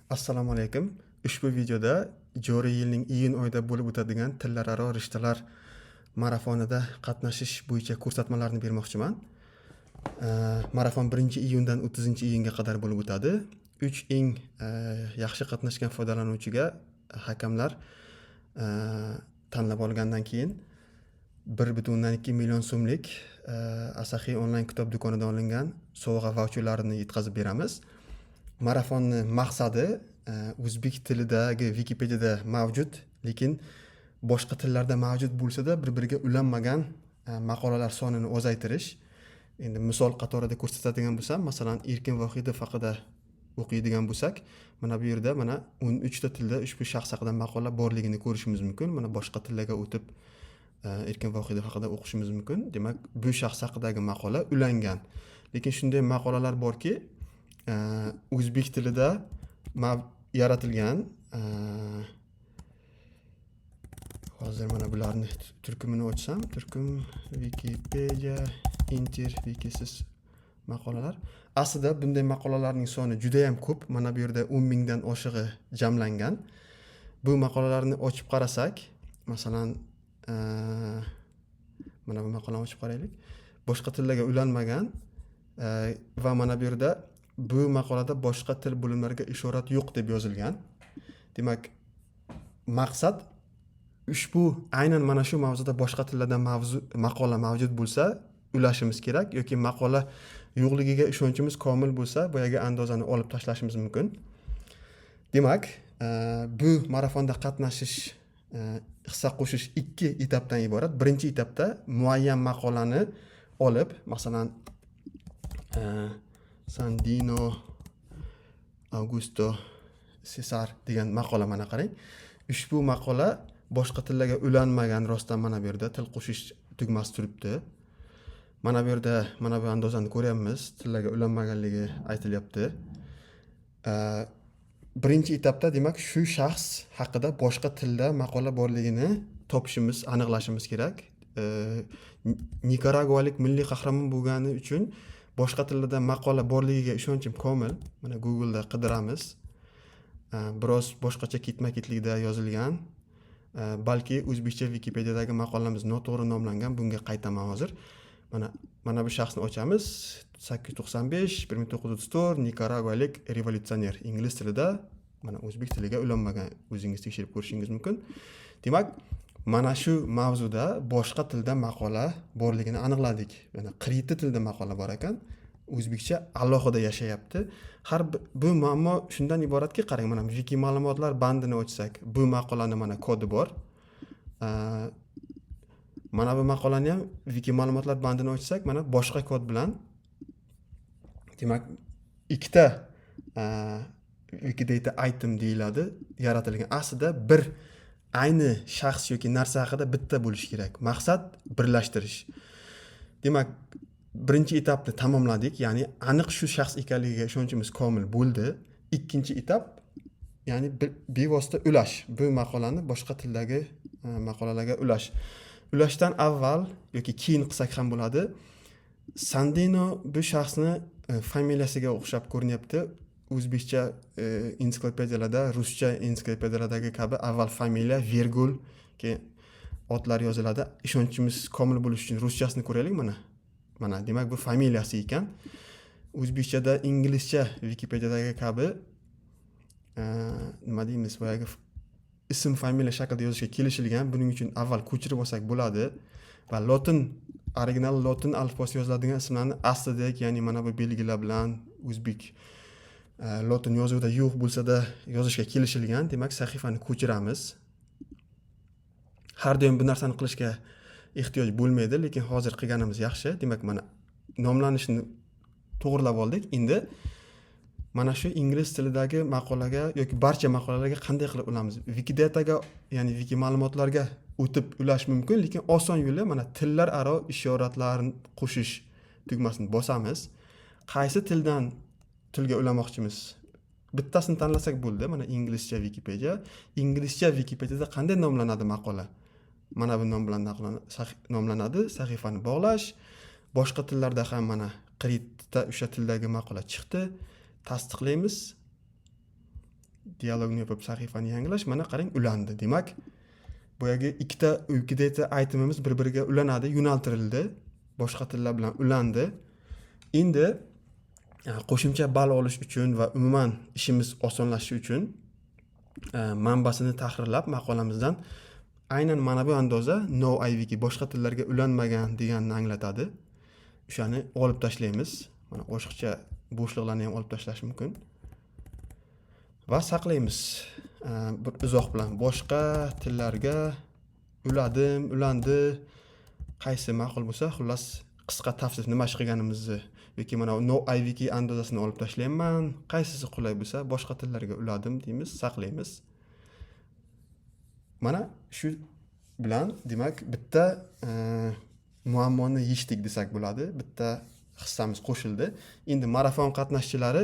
Assalomu alaykum. Ushbu videoda joriy yilning iyun oyida bo'lib o'tadigan tillararo rishtalar marafonida qatnashish bo'yicha ko'rsatmalarni bermoqchiman. Marafon 1-iyundan 30-iyunga qadar bo'lib o'tadi. 3 eng yaxshi qatnashgan foydalanuvchiga hakamlar tanlab olgandan keyin 1,2 million so'mlik Asahi onlayn kitob do'konidan olingan sovg'a vaucherlarini yetkazib beramiz. Marafonni maqsadi o'zbek tilidagi Wikipediyada mavjud, lekin boshqa tillarda mavjud bo'lsa-da bir-biriga ulanmagan maqolalar sonini ozaytirish. Endi misol qatorida ko'rsatadigan bo'lsam, masalan, Erkin Vohidov haqida o'qiydigan bo'lsak, mana bu yerda 13 ta tilda ushbu shaxs haqida maqola borligini ko'rishimiz mumkin. Mana boshqa tillarga o'tib Erkin Vohidov haqida o'qishimiz mumkin. Demak, bu shaxs haqidagi maqola ulangan. Lekin shunday maqolalar borki, o'zbek tilida yaratilgan. Hozir mana bularni turkumini ochsam, turkum Wikipedia, Inter, Wikisiz maqolalar. Aslida bunday maqolalarning soni juda ham ko'p. Mana bu yerda 10 mingdan oshig'i jamlangan. Bu maqolalarni ochib qarasak, masalan, mana bu maqolani ochib qaraylik. Boshqa tillarga ulanmagan va mana bu yerda bu maqolada boshqa til bo'limlariga ishorat yo'q deb yozilgan. Demak, maqsad ushbu aynan mana shu mavzuda boshqa tillarda maqola mavjud bo'lsa, ulashimiz kerak yoki maqola yo'qligiga ishonchimiz komil bo'lsa, boyaga andozani olib tashlashimiz mumkin. Demak, bu marafonda qatnashish, hissa qo'shish 2 etapdan iborat. Birinchi etapda muayyan maqolani olib, masalan, Sandino Augusto Cesar degan maqola mana qarang. Ushbu maqola boshqa tillarga ulanmagan, rostdan mana bu yerda til qo'shish tugmasi turibdi. Mana bu yerda mana bu andozani ko'ryapmiz, tillarga ulanmaganligi aytilyapti. Birinchi etapda demak shu shaxs haqida boshqa tilda maqola borligini topishimiz, aniqlashimiz kerak. Nikaragualik milliy qahramon bo'lgani uchun boshqa tillarda maqola borligiga ishonchim komil. Mana Google da qidiramiz. Biroz boshqacha ketma-ketlikda yozilgan. Balki o'zbekcha Wikipediyadagi maqolamiz noto'g'ri nomlangan. Bunga qaytaman hozir. Mana bu shaxsni ochamiz. 895 1934 Nikaragualik revolyutsioner. Ingliz tilida, mana o'zbek tiliga ulanmagan. O'zingiz tekshirib ko'rishingiz mumkin. Demak, mana shu mavzuda boshqa tilda maqola borligini aniqladik. Mana qiriti tilda maqola bor ekan, o'zbekcha alohida yashayapti. Har bu muammo shundan iboratki, qarang, mana wiki ma'lumotlar bandini ochsak, bu maqolani mana kodi bor. Mana bu maqolani ham wiki ma'lumotlar bandini ochsak, mana boshqa kod bilan, demak, ikkita Wikidata item deyiladi, yaratilgan. Aslida bir ayni shaxs yoki narsa haqida bitta bo'lishi kerak. Maqsad birlashtirish. Demak, birinchi etapni tamomladik, ya'ni aniq shu shaxs ekanligiga ishonchimiz komil bo'ldi. Ikkinchi etap, ya'ni bevosita ulash. Bu maqolani boshqa tildagi maqolalarga ulash. Ulashdan avval yoki keyin qilsak ham bo'ladi. Sandino bu shaxsni familiyasiga o'xshab ko'rinyapti. O'zbekcha ensiklopediyalarda, ruscha ensiklopediyalardagi kabi avval familiya, virgul, keyin otlar yoziladi. Ishonchimiz komil bo'lishi uchun ruschasini ko'raylik mana. Mana, demak bu familiyasi ekan. O'zbekchada, inglizcha Wikipediyadagi kabi nima deymiz, boyagi ism familiya shaklida yozishga kelishilgan. Buning uchun avval ko'chirib olsak bo'ladi va original lotin alifbosida yoziladigan ismlarni aslidek, ya'ni mana bu belgilar bilan o'zbek lotin yozuvida yo'q bo'lsa-da yozishga kelishilgan. Demak, sahifani ko'chiramiz. Har doim bu narsani qilishga ehtiyoj bo'lmaydi, lekin hozir qilganimiz yaxshi. Demak, mana nomlanishni to'g'rilab oldik. Endi mana shu ingliz tilidagi maqolaga yoki barcha maqolalarga qanday qilib ulamiz? Wikidataga, ya'ni wiki ma'lumotlarga o'tib ulash mumkin, lekin oson yo'li mana tillar aro ishoratlarni qo'shish tugmasini bosamiz. Qaysi tildan tilga ulamoqchimiz? Bittasini tanlasak bo'ldi. Mana inglizcha Wikipedia. Inglizcha Wikipediyada qanday nomlanadi maqola? Mana bu nom bilan nomlanadi. Sahifani bog'lash. Boshqa tillarda ham mana qiritda o'sha tildagi maqola chiqdi. Tasdiqlaymiz. dialogni yopib sahifani yangilash. Mana qarang, ulandi. Demak, boyagi ikkita Wikipedia aytimimiz bir-biriga ulanadi, yo'naltirildi. Boshqa tillar bilan ulandi. Endi qo'shimcha ball olish uchun va umuman ishimiz osonlashishi uchun manbasini tahrirlab maqolamizdan aynan mana bu andoza no IVK boshqa tillarga ulanmagan deganini anglatadi. O'shani olib tashlaymiz. Mana qo'shiqcha bo'shliqlarni ham olib tashlash mumkin. Va saqlaymiz. Bir izoh bilan boshqa tillarga uladim, ulandi, qaysi ma'qul bo'lsa, xullas qisqa tafsir nima ish qilganimizni yoki mana no IVK andozasini olib tashlayman, qaysisi qulay bo'lsa boshqa tillarga uladim deymiz, saqlaymiz. Mana shu bilan demak bitta muammoni yechdik desak bo'ladi. Bitta hissamiz qo'shildi. Endi marafon qatnashchilari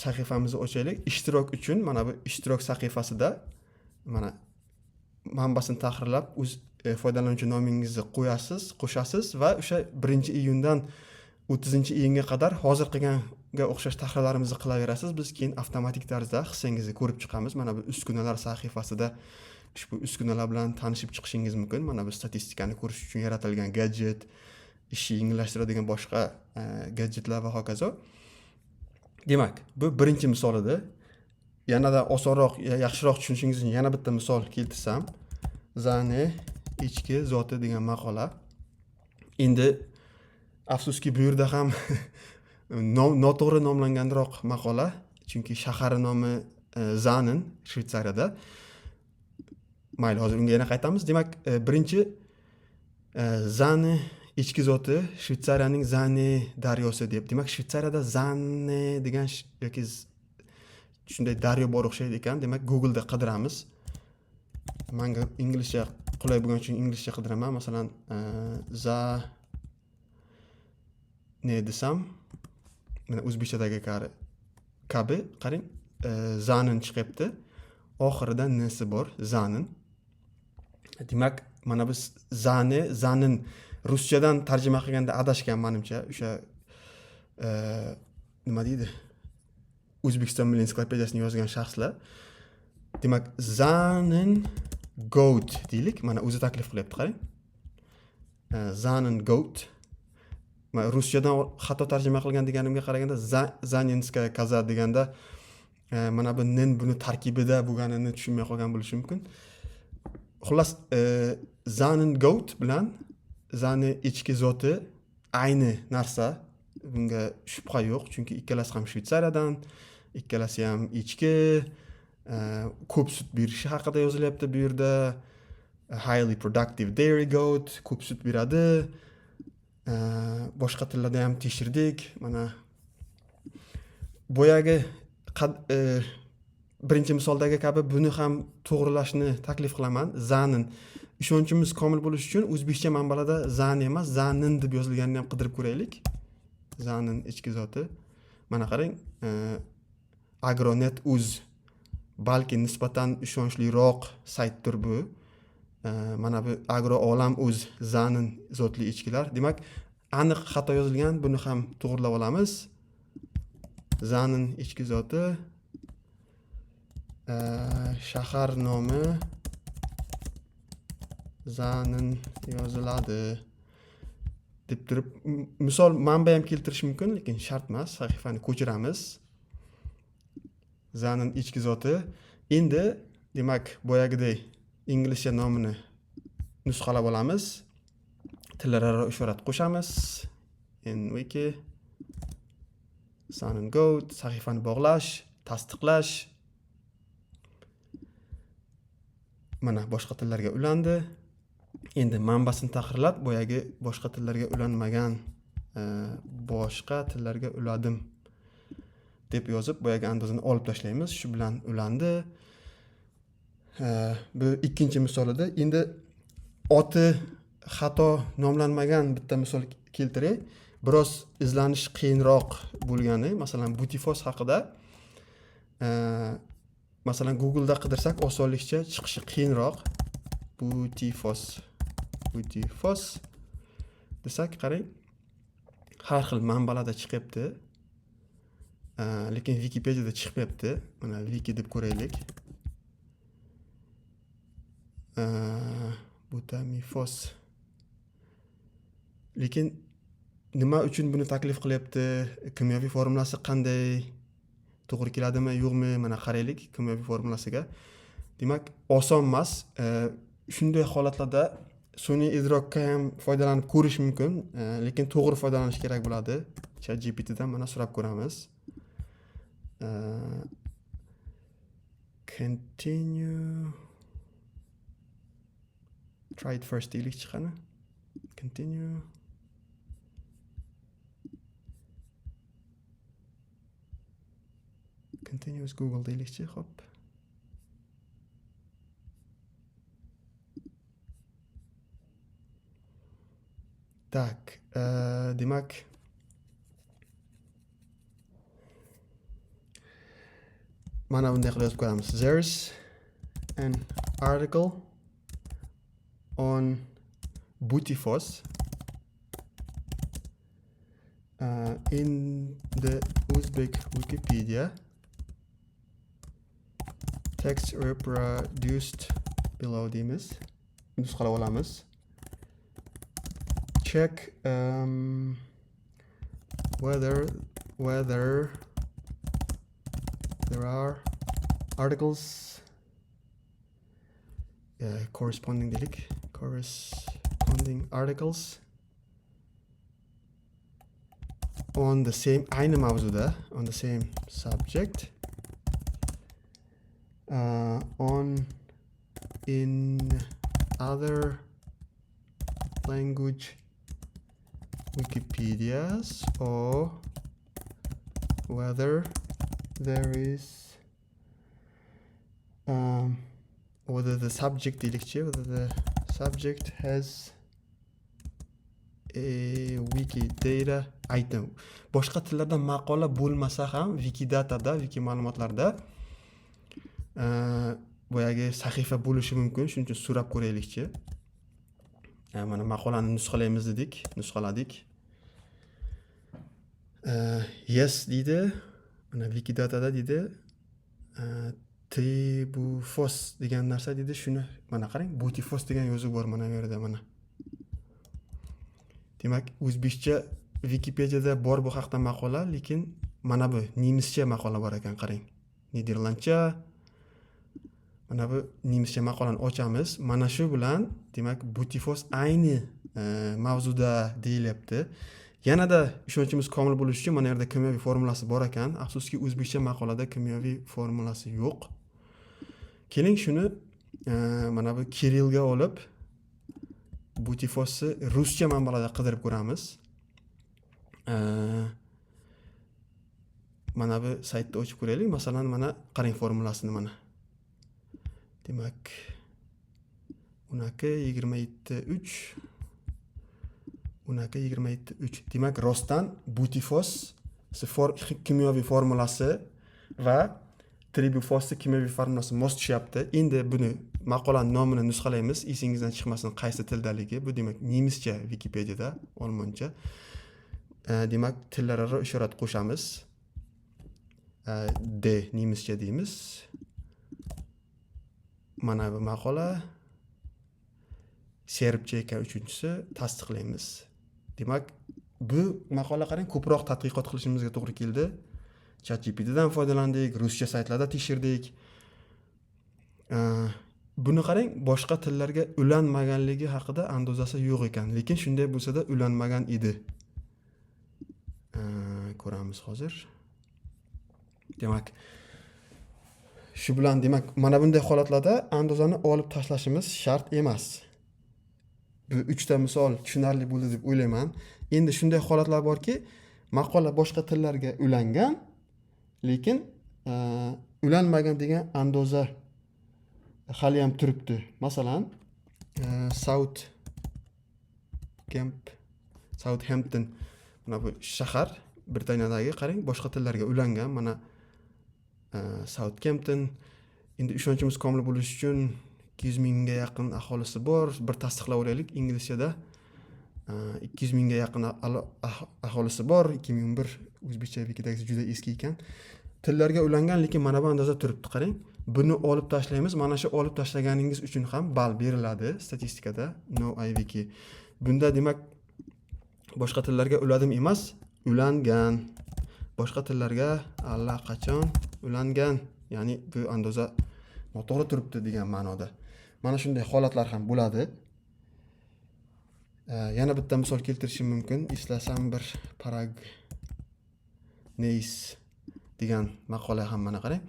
sahifamizni ochaylik. Ishtirok uchun mana bu ishtirok sahifasida mana manbasini tahrirlab o'z foydalanuvchi nomingizni qo'shasiz va o'sha 1-iyundan 30-iyunga qadar hozir qilganga o'xshash tahrirlarimizni qilaverasiz. Biz keyin avtomatik tarzda hissangizni ko'rib chiqamiz. Mana bu uskunalar sahifasida ushbu uskunalar bilan tanishib chiqishingiz mumkin. Mana bu statistikani ko'rish uchun yaratilgan gadjet, ishni yengillashtiradigan boshqa gadjetlar va hokazo. Demak, bu birinchi misol edi. Yanada osonroq, yaxshiroq tushunishingiz uchun yana bitta misol keltirsam, Zane ichki zoti degan maqola. Endi afsuski bu yerda ham noto'g'ri nomlanganroq maqola, chunki shahar nomi Zanen, Shvetsariyada. Mayli, hozir unga yana qaytamiz. Demak, birinchi Zane ichki zoti Shvetsariyaning Zane daryosi deb. Demak, Shvetsariyada Zane degan yoki shunday daryo bor o'xshaydi ekan. Demak, Google'da qidiramiz. Menga inglizcha qulay bo'lgani uchun inglizcha qidiraman. Masalan, ne desam, mana o'zbekchadagi kabi qarang, Zanen chiqibdi. Oxirida nesi bor, Zanen. Demak, mana biz Zanen ruschadan tarjima qilganda adashgan menimcha, o'sha nima deydi? O'zbekiston Milliy ensiklopediyasini yozgan shaxslar. Demak, Zanen goat deylik. Mana o'zi taklif qilyapti, qarang. Zanen goat. Men ruschadan xato tarjima qilgan deganimga qaraganda Zanenskaya koza deganda mana bu nen buni tarkibida bo'lganini tushunmay qolgan bo'lishi mumkin. Xullas, Zanen goat bilan Zane ichki zoti ayni narsa. Bunga shubha yo'q, chunki ikkalasi ham Shvetsariyadan, ikkalasi ham ichki, ko'p sut berishi haqida yozilyapti bu yerda. Highly productive dairy goat, ko'p sut beradi. Boshqa tillarda ham tekshirdik. Mana boyagi birinchi misoldagi kabi buni ham to'g'rilashni taklif qilaman. Zanen ishonchimiz komil bo'lishi uchun o'zbekcha manbalarda Zane emas, Zanen deb yozilganini ham qidirib ko'raylik. Zanen ichki zoti. Mana qarang, Agronet.uz balki nisbatan ishonchliroq saytdir bu. Mana bu Agro Olam.uz Zanen zotli ichkilar. Demak, aniq xato yozilgan, buni ham to'g'rilab olamiz. Zanen ichki zoti, shahar nomi Zanen yoziladi deb turib, misol manba ham keltirish mumkin, lekin shart emas. Sahifani ko'chiramiz. Zanen ichki zoti. Endi demak, boyagidek inglizcha nomini nusxalab olamiz. Tillararo ishorat qo'shamiz. NWiki Zanen goat, sahifani bog'lash, tasdiqlash. Mana boshqa tillarga ulandi. Endi manbasini tahrirlab, boyagi boshqa tillarga ulanmagan boshqa tillarga uladim deb yozib, boyagi andozani olib tashlaymiz. Shu bilan ulandi. Bu ikkinchi misol edi. Endi oti xato nomlanmagan bitta misol keltiray. Biroz izlanish qiyinroq bo'lgani, masalan, Butifos haqida masalan Google'da qidirsak osonlikcha chiqishi qiyinroq. Butifos desak, qarang, har xil manbalarda chiqibdi. lekin Wikipediyada chiqmayapti. Mana wiki deb ko'raylik. Butamifos. Lekin nima uchun buni taklif qilyapti? Kimyoviy formulasi qanday? To'g'ri keladimi, yo'qmi? Mana qaraylik kimyoviy formulasiga. Demak, oson emas. Shunday holatlarda sun'iy idrokka ham foydalanib ko'rish mumkin, lekin to'g'ri foydalanish kerak bo'ladi. ChatGPT dan mana so'rab ko'ramiz. Continue. Try it first deylik chiqani. Continue. Continuous Google deylikchi, hop. Tak, demak mana bunday qilib yozib ko'ramiz. There's an article on Butifos in the Uzbek Wikipedia. Text reproduced below deymiz. Nusxalab olamiz. Check whether there are articles corresponding articles on the same aynı mavzuda, on the same subject in other language Wikipedias, or whether there is whether the subject has a Wikidata item. Boshqa tillarda maqola bo'lmasa ham Wikidatada, wiki ma'lumotlarda boyagi sahifa bo'lishi mumkin. Shuning uchun so'rab ko'raylikchi. Mana maqolani nusxalaymiz dedik, nusxaladik. Yes deydi. Mana Wikidatada deydi. Tribufos degan narsa deydi. Shuni mana qarang, Butifos degan yozuv bor mana bu yerda mana. Demak, o'zbekcha Wikipediyada bor bu haqda maqola, lekin mana bu nemischa maqola bor ekan, qarang. Niderlandcha. Mana bu nemischa maqolani ochamiz. Mana shu bilan, demak, Butifos ayni mavzuda deyilyapti. Yanada ishonchimiz komil bo'lishi uchun mana yerda kimyoviy formulasi bor ekan. Afsuski, o'zbekcha maqolada kimyoviy formulasi yo'q. Keling shuni mana bu Kirillga olib Butifosni ruscha manbalarda qidirib ko'ramiz. Mana bu saytni ochib ko'raylik. Masalan, mana qarang formulasini mana. Demak, unaki 27.3. Unaki 27.3. Demak, rostdan Butifos kimyoviy formulasi va Tribufosni kimyoviy formulasi mos tushyapti. Endi buni maqolaning nomini nusxalaymiz. Esingizdan chiqmasin qaysi tildaligi. Bu demak nemischa Wikipediyada, olmoncha. Demak, tillararo ishorat qo'shamiz. D nemischa deymiz. Mana bu maqola serbcha ekan, uchinchisi tasdiqlaymiz. Demak, bu maqola qarang, ko'proq tadqiqot qilishimizga to'g'ri keldi. ChatGPT dan foydalandik, ruscha saytlarda tekshirdik. Buni qarang, boshqa tillarga ulanmaganligi haqida andozasi yo'q ekan, lekin shunday bo'lsa-da ulanmagan edi. Ko'ramiz hozir. Demak, shu bilan demak, mana bunday holatlarda andozani olib tashlashimiz shart emas. Bu 3 ta misol tushunarli bo'ldi deb o'ylayman. Endi shunday holatlar borki, maqola boshqa tillarga ulangan, lekin ulanmagan degan andoza hali ham turibdi. Masalan, Southampton, mana bu shahar Britaniyadagi, qarang, boshqa tillarga ulangan. Mana Southampton. Endi ishonchimiz komil bo'lishi uchun 200 mingga yaqin aholisi bor. Bir tasdiqlab olaylik. Inglizchada 200 mingga yaqin aholisi bor. 2001 o'zbekcha Wikidagi juda eski ekan. Tillarga ulangan, lekin mana bu andoza turibdi, qarang. Buni olib tashlaymiz. Mana shu olib tashlaganingiz uchun ham ball beriladi statistikada No iWiki. Bunda demak boshqa tillarga uladim emas, ulangan. Boshqa tillarga allaqachon ulangan. Ya'ni bu andoza noto'g'ri turibdi degan ma'noda. Mana shunday holatlar ham bo'ladi. Yana bitta misol keltirishim mumkin. Eslasam bir Paragneys degan maqola ham mana qarang.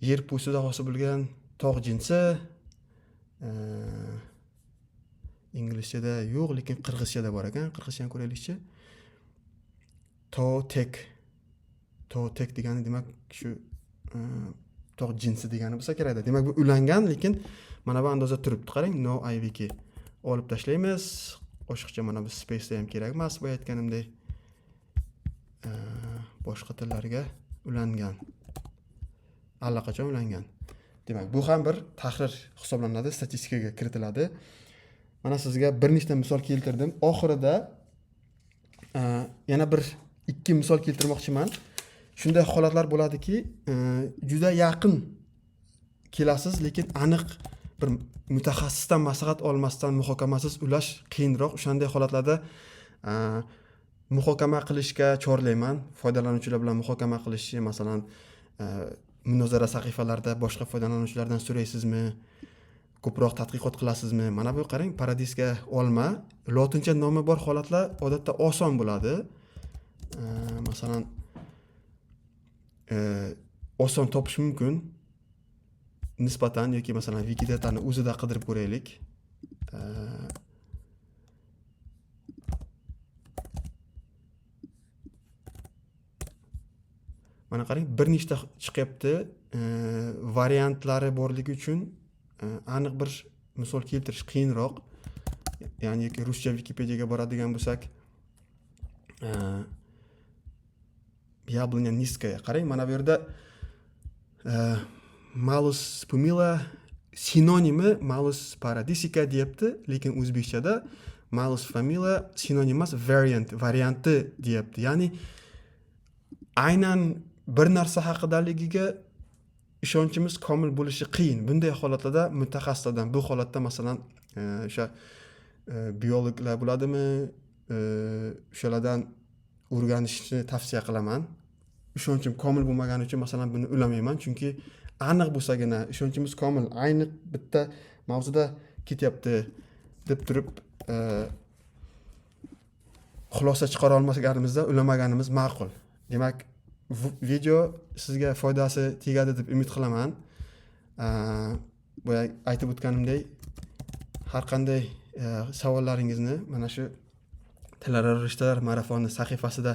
Yer po'stida hosil bo'lgan tog' jinsi inglizchada yo'q, lekin qirg'izchada bor ekan. Qirg'izchani ko'raylikchi. To'tek degani demak shu tog' jinsi degani bo'lsa kerak. Demak bu ulangan, lekin mana bu andoza turibdi. Qarang, No iWiki. Olib tashlaymiz. Qo'shiqcha mana bu space ham kerak emas, bu aytganimdek. Boshqa tillarga ulangan. Allaqachon ulangan. Demak, bu ham bir tahrir hisoblanadi, statistikaga kiritiladi. Mana sizga bir nechta misol keltirdim. Oxirida yana bir ikki misol keltirmoqchiman. Shunday holatlar bo'ladiki, juda yaqin kelasiz, lekin aniq bir mutaxassisdan maslahat olmasdan muhokamasiz ulash qiyinroq. O'shanday holatlarda muhokama qilishga chorlayman. Foydalanuvchilar bilan muhokama qilishni, masalan, munozara sahifalarida boshqa foydalanuvchilardan so'raysizmi? Ko'proq tadqiqot qilasizmi? Mana bu qarang, Paradisga olma. Lotincha nomi bor holatlar odatda oson bo'ladi. Masalan, oson topish mumkin. Nisbatan yoki masalan Wikidatani o'zida qidirib ko'raylik. Mana qarang, bir nechta chiqyapti. Variantlari borligi uchun aniq bir misol keltirish qiyinroq. Ya'ni yoki ruscha Wikipediyaga boradigan bo'lsak, Yablanya niskaya. Qarang, mana bu yerda Malus pumila sinonimi Malus paradisica deyapti, lekin o'zbekchada Malus famila sinonim emas, varianti deyapti. Ya'ni aynan bir narsa haqidaligiga ishonchimiz komil bo'lishi qiyin. Bunday holatlarda mutaxassislardan, bu holatda masalan o'sha biologlar bo'ladimi, o'shalardan o'rganishni tavsiya qilaman. Ishonchim komil bo'lmagani uchun masalan buni ulamayman, chunki aniq bo'lsagina ishonchimiz komil, ayni bitta mavzuda ketyapti deb turib xulosa chiqara olmaganimizda ulamaganimiz ma'qul. Demak, video sizga foydasi tegadi deb umid qilaman. Boya aytib o'tganimdek, har qanday savollaringizni mana shu Tillararo rishtalar marafoni sahifasida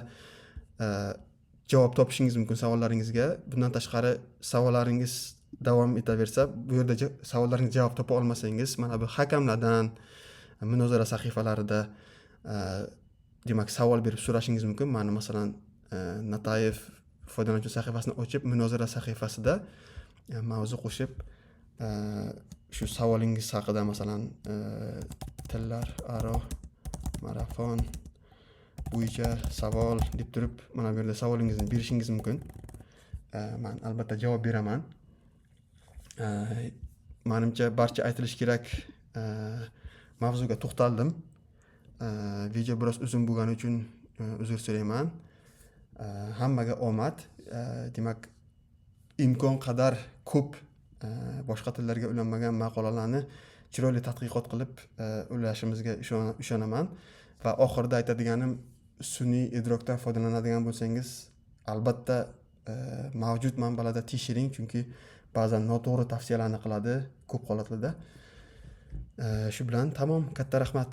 javob topishingiz mumkin savollaringizga. Bundan tashqari savollaringiz davom etaversa, bu yerda savollaringizga javob topa olmasangiz, mana bu hakamlardan munozara sahifalarida demak savol berib so'rashingiz mumkin. Mana masalan Natayev foydalanuvchi sahifasini ochib, munozara sahifasida mavzu qo'shib shu savolingiz haqida masalan tillararo marafon bo'yicha savol deb turib, mana bu yerda savolingizni berishingiz mumkin. Men albatta javob beraman. Menimcha barcha aytilish kerak mavzuga to'xtaldim. Video biroz uzun bo'lgani uchun uzr so'rayman. Hammaga omad. Demak, imkon qadar ko'p boshqa tillarga ulanmagan maqolalarni chiroyli tadqiqot qilib ulashimizga ishonaman. Va oxirida aytadiganim, sun'iy idrokdan foydalanadigan bo'lsangiz, albatta mavjud manbalarda tekshiring, chunki ba'zan noto'g'ri tavsiyalarni qiladi ko'p holatlarda. Shu bilan tamom. Katta rahmat.